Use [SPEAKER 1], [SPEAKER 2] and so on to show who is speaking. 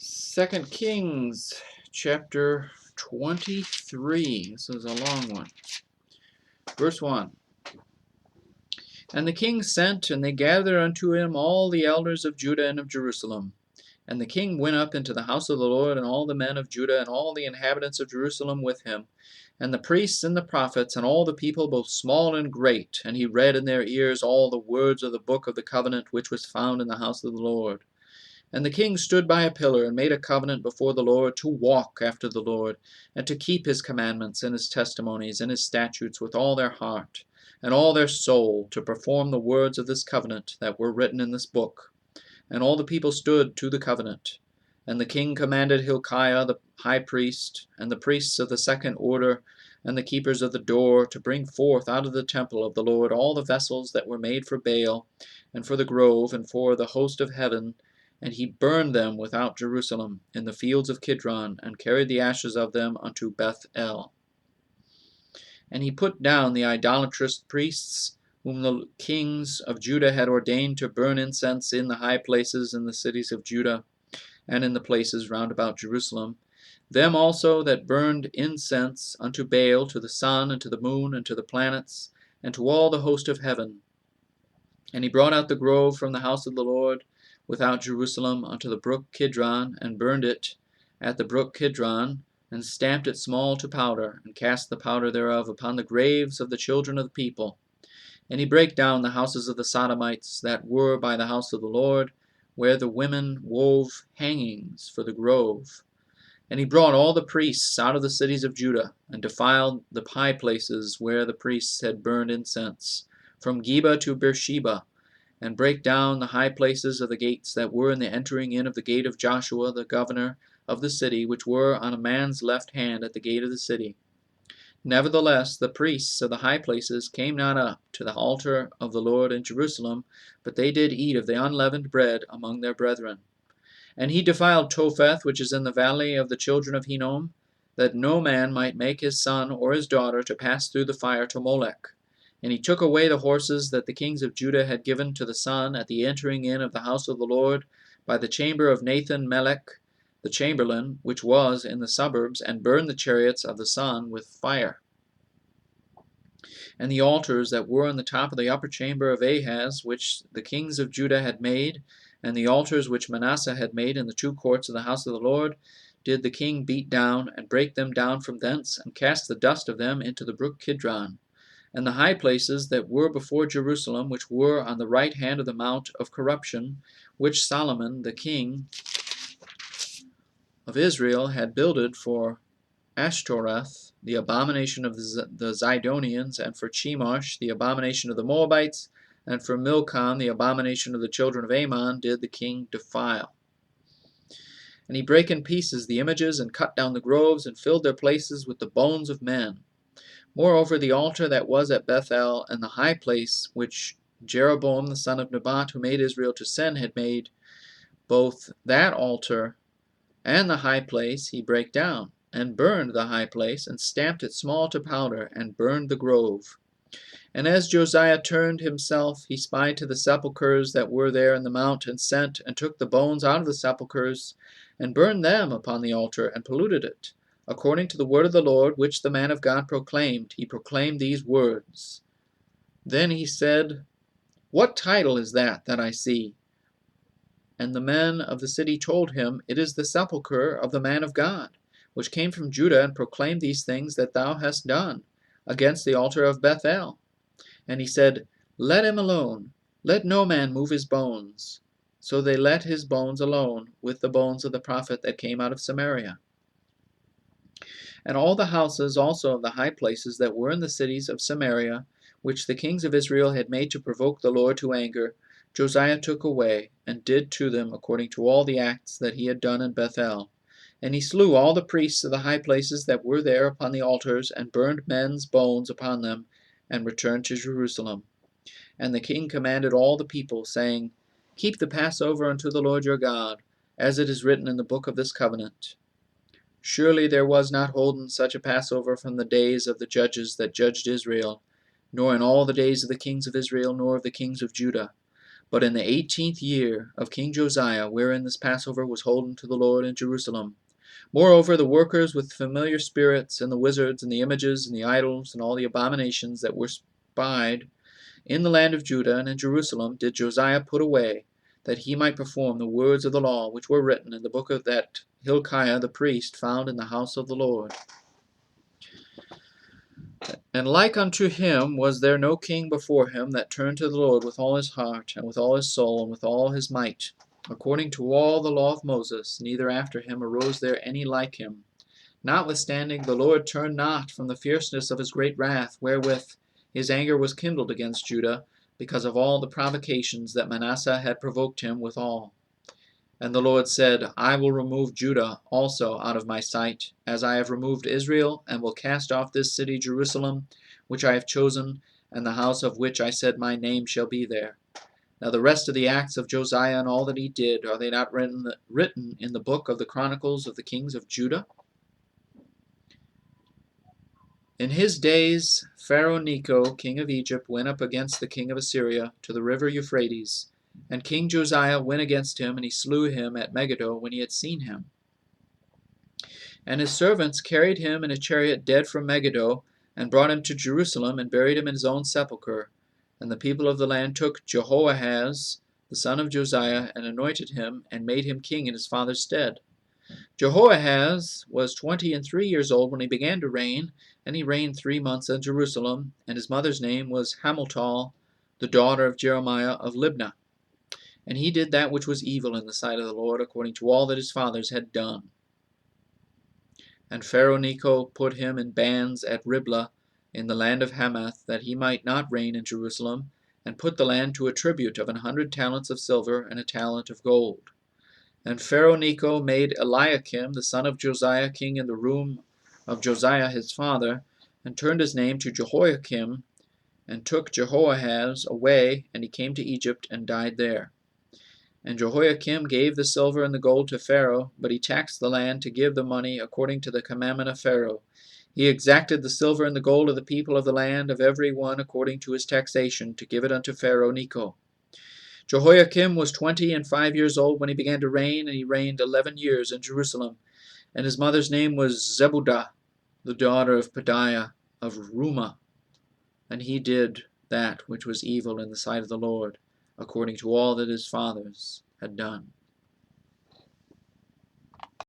[SPEAKER 1] 2 Kings chapter 23. This is a long one. Verse 1. And the king sent, and they gathered unto him all the elders of Judah and of Jerusalem. And the king went up into the house of the Lord, and all the men of Judah, and all the inhabitants of Jerusalem with him, and the priests and the prophets, and all the people, both small and great. And he read in their ears all the words of the book of the covenant which was found in the house of the Lord. And the king stood by a pillar, and made a covenant before the Lord, to walk after the Lord, and to keep his commandments, and his testimonies, and his statutes with all their heart, and all their soul, to perform the words of this covenant that were written in this book. And all the people stood to the covenant. And the king commanded Hilkiah the high priest, and the priests of the second order, and the keepers of the door, to bring forth out of the temple of the Lord all the vessels that were made for Baal, and for the grove, and for the host of heaven. And he burned them without Jerusalem, in the fields of Kidron, and carried the ashes of them unto Beth-el. And he put down the idolatrous priests, whom the kings of Judah had ordained to burn incense in the high places in the cities of Judah, and in the places round about Jerusalem, them also that burned incense unto Baal, to the sun, and to the moon, and to the planets, and to all the host of heaven. And he brought out the grove from the house of the Lord, without Jerusalem, unto the brook Kidron, and burned it at the brook Kidron, and stamped it small to powder, and cast the powder thereof upon the graves of the children of the people. And he brake down the houses of the Sodomites that were by the house of the Lord, where the women wove hangings for the grove. And he brought all the priests out of the cities of Judah, and defiled the high places where the priests had burned incense, from Geba to Beersheba, and brake down the high places of the gates that were in the entering in of the gate of Joshua the governor of the city, which were on a man's left hand at the gate of the city. Nevertheless, the priests of the high places came not up to the altar of the Lord in Jerusalem, but they did eat of the unleavened bread among their brethren. And he defiled Topheth, which is in the valley of the children of Hinnom, that no man might make his son or his daughter to pass through the fire to Molech. And he took away the horses that the kings of Judah had given to the sun at the entering in of the house of the Lord, by the chamber of Nathan Melech, the chamberlain, which was in the suburbs, and burned the chariots of the sun with fire. And the altars that were on the top of the upper chamber of Ahaz, which the kings of Judah had made, and the altars which Manasseh had made in the two courts of the house of the Lord, did the king beat down, and break them down from thence, and cast the dust of them into the brook Kidron. And the high places that were before Jerusalem, which were on the right hand of the mount of corruption, which Solomon the king of Israel had builded for Ashtoreth, the abomination of the Zidonians, and for Chemosh, the abomination of the Moabites, and for Milcom, the abomination of the children of Ammon, did the king defile. And he brake in pieces the images, and cut down the groves, and filled their places with the bones of men. Moreover, the altar that was at Beth-el, and the high place which Jeroboam the son of Nebat, who made Israel to sin, had made, both that altar and the high place he brake down, and burned the high place, and stamped it small to powder, and burned the grove. And as Josiah turned himself, he spied to the sepulchres that were there in the mount, and sent, and took the bones out of the sepulchres, and burned them upon the altar, and polluted it. According to the word of the Lord, which the man of God proclaimed, he proclaimed these words. Then he said, What title is that I see? And the men of the city told him, It is the sepulchre of the man of God, which came from Judah, and proclaimed these things that thou hast done against the altar of Beth-el. And he said, Let him alone, let no man move his bones. So they let his bones alone, with the bones of the prophet that came out of Samaria. And all the houses also of the high places that were in the cities of Samaria, which the kings of Israel had made to provoke the Lord to anger, Josiah took away, and did to them according to all the acts that he had done in Beth-el. And he slew all the priests of the high places that were there upon the altars, and burned men's bones upon them, and returned to Jerusalem. And the king commanded all the people, saying, Keep the Passover unto the Lord your God, as it is written in the book of this covenant. Surely there was not holden such a Passover from the days of the judges that judged Israel, nor in all the days of the kings of Israel, nor of the kings of Judah. but in the 18th year of King Josiah, wherein this Passover was holden to the Lord in Jerusalem. Moreover, the workers with familiar spirits, and the wizards, and the images, and the idols, and all the abominations that were spied in the land of Judah and in Jerusalem, did Josiah put away, that he might perform the words of the law which were written in the book of that Hilkiah the priest found in the house of the Lord. And like unto him was there no king before him that turned to the Lord with all his heart, and with all his soul, and with all his might, according to all the law of Moses, neither after him arose there any like him. Notwithstanding, the Lord turned not from the fierceness of his great wrath, wherewith his anger was kindled against Judah, because of all the provocations that Manasseh had provoked him withal. And the Lord said, I will remove Judah also out of my sight, as I have removed Israel, and will cast off this city Jerusalem, which I have chosen, and the house of which I said my name shall be there. Now the rest of the acts of Josiah and all that he did, are they not written in the book of the Chronicles of the kings of Judah? In his days Pharaoh Necho, king of Egypt, went up against the king of Assyria to the river Euphrates. And King Josiah went against him, and he slew him at Megiddo when he had seen him. And his servants carried him in a chariot dead from Megiddo, and brought him to Jerusalem, and buried him in his own sepulchre. And the people of the land took Jehoahaz, the son of Josiah, and anointed him, and made him king in his father's stead. Jehoahaz was 23 years old when he began to reign, and he reigned 3 months in Jerusalem, and his mother's name was Hamutal, the daughter of Jeremiah of Libnah. And he did that which was evil in the sight of the Lord, according to all that his fathers had done. And Pharaoh Necho put him in bands at Riblah, in the land of Hamath, that he might not reign in Jerusalem, and put the land to a tribute of 100 talents of silver and a talent of gold. And Pharaoh Necho made Eliakim, the son of Josiah, king in the room of Josiah his father, and turned his name to Jehoiakim, and took Jehoahaz away, and he came to Egypt, and died there. And Jehoiakim gave the silver and the gold to Pharaoh, but he taxed the land to give the money according to the commandment of Pharaoh. He exacted the silver and the gold of the people of the land, of every one according to his taxation, to give it unto Pharaoh Necho. Jehoiakim was 25 years old when he began to reign, and he reigned 11 years in Jerusalem. And his mother's name was Zebudah, the daughter of Pedaiah of Rumah. And he did that which was evil in the sight of the Lord, according to all that his fathers had done.